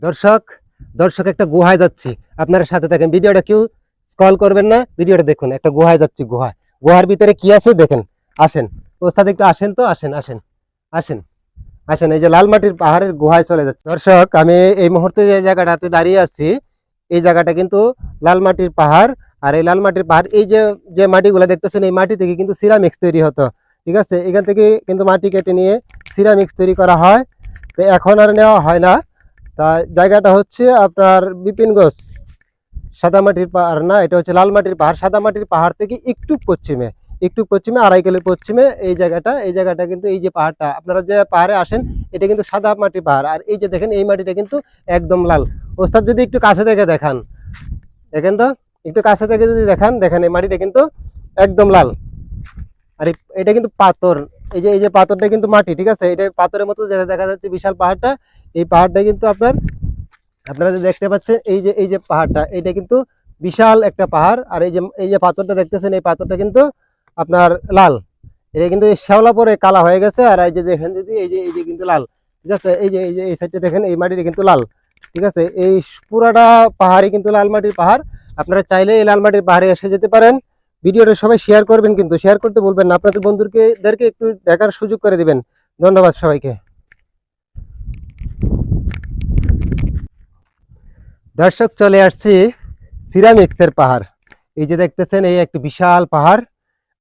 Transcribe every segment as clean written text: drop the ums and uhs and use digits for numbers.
দর্শক দর্শক একটা গুহায় যাচ্ছি, আপনারা সাথে থাকেন, ভিডিওটা কেউ স্ক্রল করবেন না, ভিডিওটা দেখুন। একটা গুহায় যাচ্ছি, গুহার ভিতরে কি আছে দেখেন। আসেন ওস্তাদ, একটু আসেন তো, আসেন আসেন আসেন আসেন। এই যে লাল মাটির পাহাড়ের গুহায় চলে যাচ্ছে। দর্শক, আমি এই মুহূর্তে যে জায়গাটাতে দাঁড়িয়ে আছি, এই জায়গাটা কিন্তু লাল মাটির পাহাড়। আর এই লাল মাটির পাহাড়, এই যে যে মাটিগুলো দেখতেছেন, এই মাটি থেকে কিন্তু সিরামিক্স তৈরি হতো। ঠিক আছে, এখান থেকে কিন্তু মাটি কেটে নিয়ে সিরামিক্স তৈরি করা হয়। তো এখন আর নেওয়া হয় না। তা জায়গাটা হচ্ছে আপনার বিপিনগঞ্জ, সাদামাটির পাহাড় না, এটা হচ্ছে লাল মাটির পাহাড়। সাদামাটির পাহাড় থেকে একটু পশ্চিমে 2.5 কিলো পশ্চিমে এই জায়গাটা কিন্তু, এই যে পাহাড়টা আপনারা যে পাহাড়ে আসেন, এটা কিন্তু সাদা মাটির পাহাড়। আর এই যে দেখেন, এই মাটিটা কিন্তু একদম লাল। ওস্তাদ যদি একটু কাছে থেকে দেখান, দেখেন তো, একটু কাছে থেকে যদি দেখেন এই মাটিটা কিন্তু একদম লাল। আর এটা কিন্তু পাথর। এই যে পাথরটা কিন্তু মাটি, ঠিক আছে, এটা পাথরের মতো যেটা দেখা যাচ্ছে বিশাল পাহাড়টা। এই পাহাড়টা কিন্তু আপনারা যে দেখতে পাচ্ছেন, এই যে পাহাড়টা, এটা কিন্তু বিশাল একটা পাহাড়। আর এই যে পাথরটা দেখতেছেন, এই পাথরটা কিন্তু আপনার লাল। এটা কিন্তু শ্যাওলা পরে কালা হয়ে গেছে। আর এই যে দেখেন, যদি এই যে কিন্তু লাল, ঠিক আছে, এই যে এই সাইডটা দেখেন, এই মাটিটা কিন্তু লাল। ঠিক আছে, এই পুরাটা পাহাড়ই কিন্তু লাল মাটির পাহাড়। আপনারা চাইলে এই লাল মাটির পাহাড়ে এসে যেতে পারেন। ভিডিওটা সবাই শেয়ার করবেন, কিন্তু শেয়ার করতে বলবেন না, আপনাদের বন্ধুদেরকে একটু দেখার সুযোগ করে দিবেন। ধন্যবাদ সবাইকে। দর্শক, চলে আসছি সিরামিক্সের পাহাড়। এই যে দেখতেছেন, এই একটি বিশাল পাহাড়।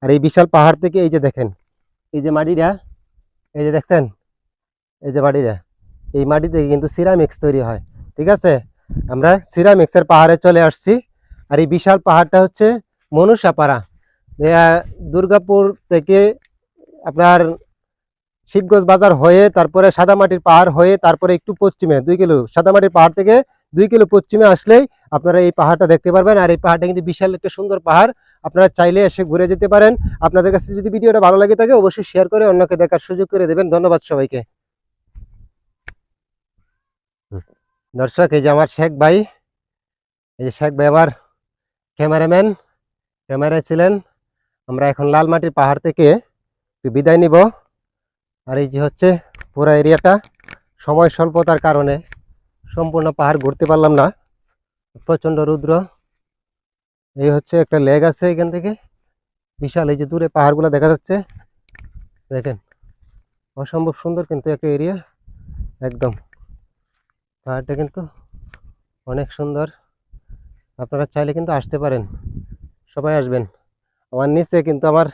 আর এই বিশাল পাহাড় থেকে এই যে দেখেন, এই যে মাটিটা, এই যে দেখছেন, এই যে মাটিটা, এই মাটি থেকে কিন্তু সিরামিক্স তৈরি হয়। ঠিক আছে, আমরা সিরামিক্সের পাহাড়ে চলে আসছি। আর এই বিশাল পাহাড়টা হচ্ছে মনুষাপাড়া, দুর্গাপুর থেকে আপনার শিবগঞ্জ বাজার হয়ে, তারপরে সাদামাটির পাহাড় হয়ে, তারপরে একটু পশ্চিমে 2 কিলো, সাদামাটির পাহাড় থেকে 2 কিলো পশ্চিমে আসলেই আপনারা এই পাহাড়টা দেখতে পারবেন। আর এই পাহাড়টা কিন্তু বিশাল একটা সুন্দর পাহাড়, আপনারা চাইলে এসে ঘুরে যেতে পারেন। আপনাদের কাছে যদি ভিডিওটা ভালো লাগে থাকে, অবশ্যই শেয়ার করে অন্যকে দেখার সুযোগ করে দেবেন। ধন্যবাদ সবাইকে। দর্শক, এই যে আমার শেখ ভাই, এই যে শেখ ভাই আমার ক্যামেরাম্যান, ক্যামেরায় ছিলেন। আমরা এখন লাল মাটির পাহাড় থেকে বিদায় নিব। আর এই যে হচ্ছে পুরো এরিয়াটা, সময় স্বল্পতার কারণে সম্পূর্ণ পাহাড় ঘুরতে পারলাম না, প্রচন্ড রৌদ্র। এই হচ্ছে একটা লেক আছে এখান থেকে, বিশাল। এই যে দূরে পাহাড়গুলো দেখা যাচ্ছে, দেখেন, অসম্ভব সুন্দর কিন্তু একটা এরিয়া। একদম পাহাড়টা কিন্তু অনেক সুন্দর। আপনারা চাইলে কিন্তু আসতে পারেন, সবাই আসবেন। আমার নিচে কিন্তু আমার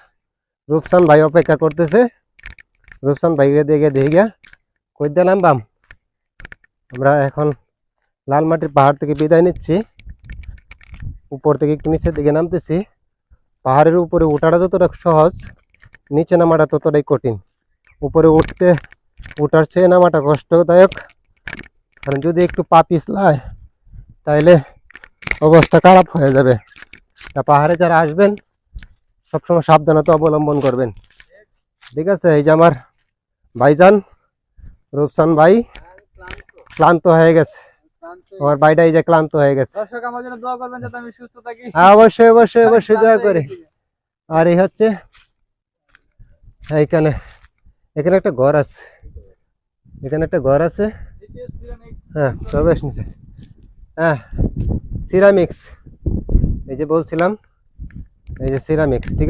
রূপসান ভাই অপেক্ষা করতেছে। রূপসান ভাইকে দেখে দেখে কই দিলাম বাম। আমরা এখন লাল মাটির পাহাড় থেকে বিদায় নিচ্ছি, উপর থেকে একটু নিচের দিকে নামতেছি। পাহাড়ের উপরে ওঠাটা যতটা সহজ, নিচে নামাটা ততটাই কঠিন। উপরে ওঠার চেয়ে নামাটা কষ্টদায়ক, কারণ যদি একটু পা পিছলায় তাইলে অবস্থা খারাপ হয়ে যাবে। তা পাহাড়ে যারা আসবেন, সবসময় সাবধানতা অবলম্বন করবেন। ঠিক আছে, এই যে আমার ভাইজান রূপসান ভাই ক্লান্ত হয়ে গেছে, আমার ভাইটা এই যে ক্লান্ত হয়ে গেছে। দর্শক আমার জন্য দোয়া করবেন যাতে আমি সুস্থ থাকি। হ্যাঁ, অবশ্যই অবশ্যই অবশ্যই দোয়া করে। আর এই হচ্ছে এইখানে, এখানে একটা ঘর আছে, এখানে একটা ঘর আছে। হ্যাঁ, প্রবেশ নিচে। হ্যাঁ, সিরামিক্স, এই যে বলছিলাম, এই যে সিরামিক্স। ঠিক আছে।